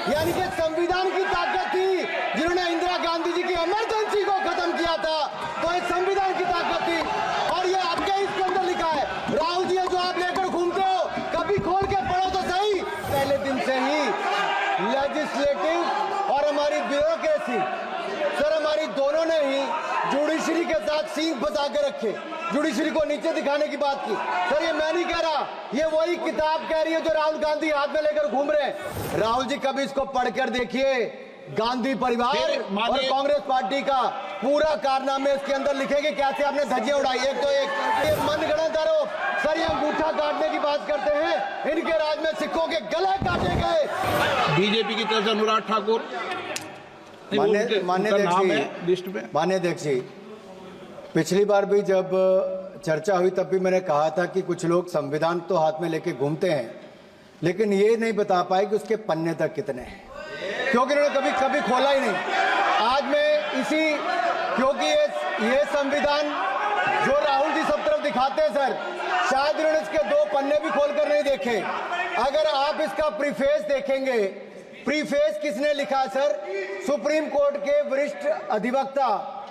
यानी कि संविधान की ताकत थी जिन्होंने इंदिरा गांधी जी की इमरजेंसी को खत्म किया था, तो ये संविधान की ताकत थी। और ये आपके इसके अंदर लिखा है, राहुल जी जो आप लेकर घूमते हो, कभी खोल के पढ़ो तो सही। पहले दिन से ही लेजिस्लेटिव और हमारी ब्यूरोक्रेसी, सर हमारी दोनों ने ही जुडिशरी के साथ सींग फंसा के रखे, जुडिशरी को नीचे दिखाने की बात की। सर ये मैं नहीं कह रहा, ये वही किताब कह रही है जो राहुल गांधी हाथ में लेकर घूम रहे हैं। राहुल जी कभी इसको पढ़कर देखिए, गांधी परिवार और कांग्रेस पार्टी का पूरा कारनामे इसके अंदर लिखेंगे, कैसे आपने धज्जियां उड़ाई। एक तो एक मनगढ़ंत आरोप, सर ये अंगूठा काटने की बात करते हैं, इनके राज में सिखों के गले काटे गए। बीजेपी की तरफ से अनुराग ठाकुर, मान्य अध्यक्ष जी, पिछली बार भी जब चर्चा हुई तब भी मैंने कहा था कि कुछ लोग संविधान तो हाथ में लेके घूमते हैं, लेकिन ये नहीं बता पाए कि उसके पन्ने तक कितने हैं, क्योंकि उन्होंने कभी खोला ही नहीं। आज मैं इसी, क्योंकि ये संविधान जो राहुल जी सब तरफ दिखाते हैं सर, शायद उन्होंने इसके 2 पन्ने भी खोलकर नहीं देखे। अगर आप इसका प्रीफेस देखेंगे, प्रीफेस किसने लिखा सर? सुप्रीम कोर्ट के वरिष्ठ अधिवक्ता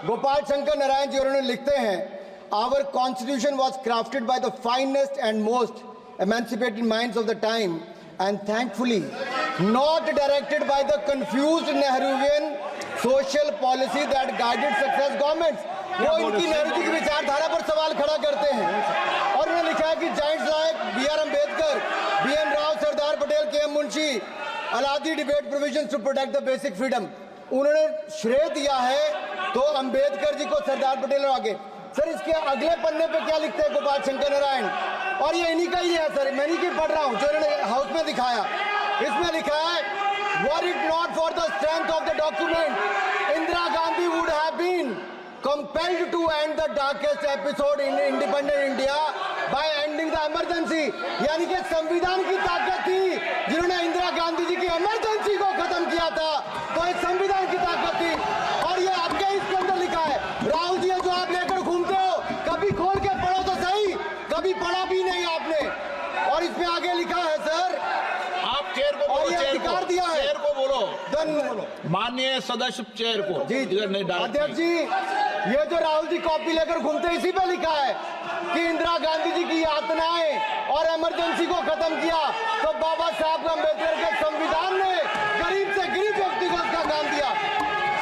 गोपाल शंकर नारायण जी, उन्होंने लिखते हैं, our constitution was crafted by the finest and most emancipated minds of the time and thankfully not directed by the confused Nehruvian social policy that guided success governments। वो इनकी नेहरू जी की विचारधारा पर सवाल खड़ा करते हैं। और उन्होंने लिखा है कि giants like B.R. Ambedkar, B.N. Rao, Sardar Patel, K.M. Munshi Alladi debate provisions to protect the basic freedom. उन्होंने श्रेय दिया है तो अम्बेडकर जी को, सरदार पटेल और आगे। सर इसके अगले पन्ने पे क्या लिखते हैं गोपाल शंकर नारायण, और ये इन्हीं का ही है सर, मैं नहीं पढ़ रहा हूँ, जो इन्होंने हाउस में दिखाया। इसमें लिखा है, were it not for the strength of the document Indira Gandhi would have been compelled to end the darkest episode in independent India by ending the emergency। यानी कि संविधान की ताकत थी जिन्होंने इंदिरा गांधी जी की इमरजेंसी को खत्म किया था, तो ये संविधान की ताकत थी। और ये आपके इसके अंदर लिखा है, राहुल जी जो आप लेकर घूमते हो, कभी खोल के पढ़ो तो सही, कभी पढ़ा भी नहीं आपने। और इसमें आगे लिखा है सर, आप चेयर को बोलो, अधिकार दिया है, चेयर को बोलो, माननीय सदस्य चेयर को। जी अध्यक्ष जी, ये जो राहुल जी कॉपी लेकर घूमते हैं, इसी पे लिखा है कि इंदिरा गांधी जी की यातनाएं और इमरजेंसी को खत्म किया, तो बाबा साहब अम्बेडकर के संविधान ने गरीब से गरीब व्यक्ति को उसका काम दिया।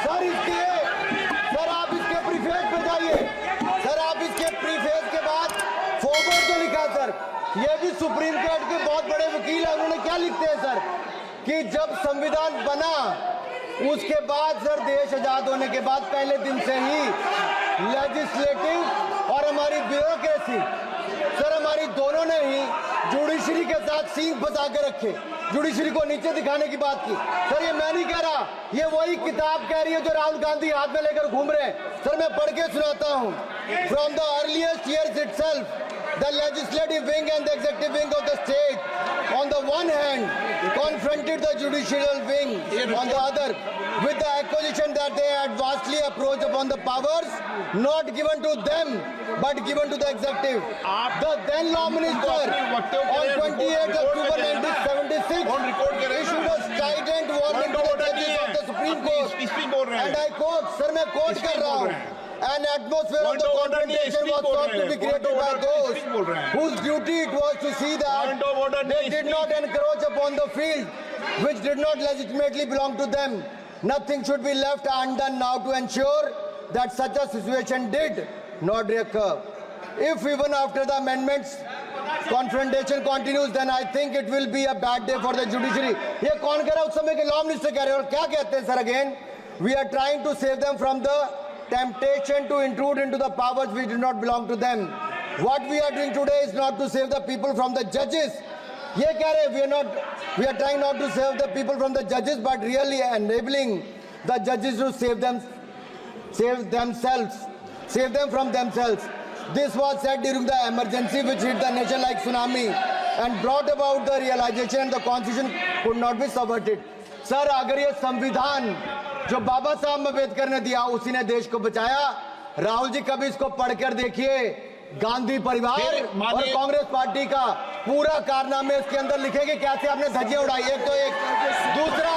सर आप इसके प्रीफेस पे जाइए, सर आप इसके प्रीफेस के बाद फॉरवर्ड जो लिखा सर, ये भी सुप्रीम कोर्ट के बहुत बड़े वकील है, उन्होंने क्या लिखते हैं सर, कि जब संविधान बना उसके बाद सर, देश आजाद होने के बाद पहले दिन से ही लेजिस्लेटिव और हमारी ब्यूरोक्रेसी, सर हमारी दोनों ने ही जुडिशरी के साथ सींग फंसा के रखे, जुडिशरी को नीचे दिखाने की बात की। सर ये मैं नहीं कह रहा, ये वही किताब कह रही है जो राहुल गांधी हाथ में लेकर घूम रहे हैं। सर मैं पढ़ के सुनाता हूँ, from the earliest years itself the legislative wing and the executive wing of the state on the one hand confronted the judicial wing on the other with the accusation that they had vastly approached upon the powers not given to them but given to the executive। The then law minister on 28 October 1976 issued a strident warning to the judges of the Supreme Court, and I quote, sir मैं quote कर रहा हूँ, an atmosphere of the confrontation was sought to be created by those whose duty it was to see that they did not encroach upon the field which did not legitimately belong to them। Nothing should be left undone now to ensure that such a situation did not recur। If even after the amendments confrontation continues, then I think it will be a bad day for the judiciary। ये कौन कह रहा है? उस समय के law minister कह रहे हैं। और क्या कहते हैं sir? Again, we are trying to save them from the temptation to intrude into the powers which do not belong to them। What we are doing today is not to save the people from the judges। ये कह रहे हैं, we are trying not to save the people from the judges but really enabling the judges to save them from themselves। This was said during the emergency which hit the nation like tsunami and brought about the realization and the constitution could not be subverted। Sir अगर ये संविधान जो बाबा साहब अम्बेडकर ने दिया उसी ने देश को बचाया। राहुल जी कभी इसको पढ़कर देखिए, गांधी परिवार और कांग्रेस पार्टी का पूरा कारनामे इसके अंदर लिखेंगे, कैसे आपने धज्जियां उड़ाई। एक तो एक, दूसरा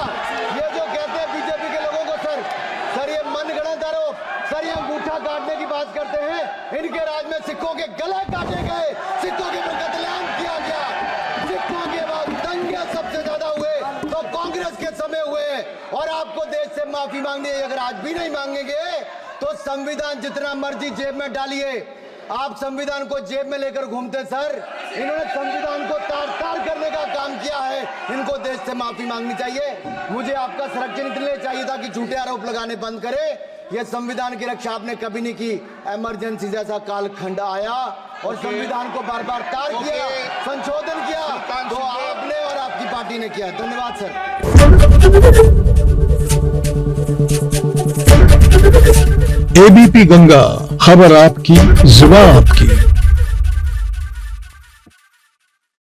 सर ये अंगूठा काटने की बात करते हैं, इनके राज में सिखों के गले काटे गए, सिखों के ऊपर कत्लेआम किया गया, सिखों के बाद दंगे सबसे ज्यादा हुए तो कांग्रेस के समय हुए। और आपको देश से माफी मांगनी है, अगर आज भी नहीं मांगेंगे तो संविधान जितना मर्जी जेब में डालिए, आप संविधान को जेब में लेकर घूमते सर। इन्होंने संविधान को तार-तार करने का काम किया है, इनको देश से माफी मांगनी चाहिए। मुझे आपका संरक्षण इसलिए चाहिए था कि झूठे आरोप लगाने बंद करे। ये संविधान की रक्षा आपने कभी नहीं की, इमरजेंसी जैसा कालखंड आया और संविधान को बार बार तार किया, संशोधन किया, तो आपने और आपकी पार्टी ने किया। धन्यवाद सर। एबीपी गंगा, खबर आपकी, जुबान आपकी।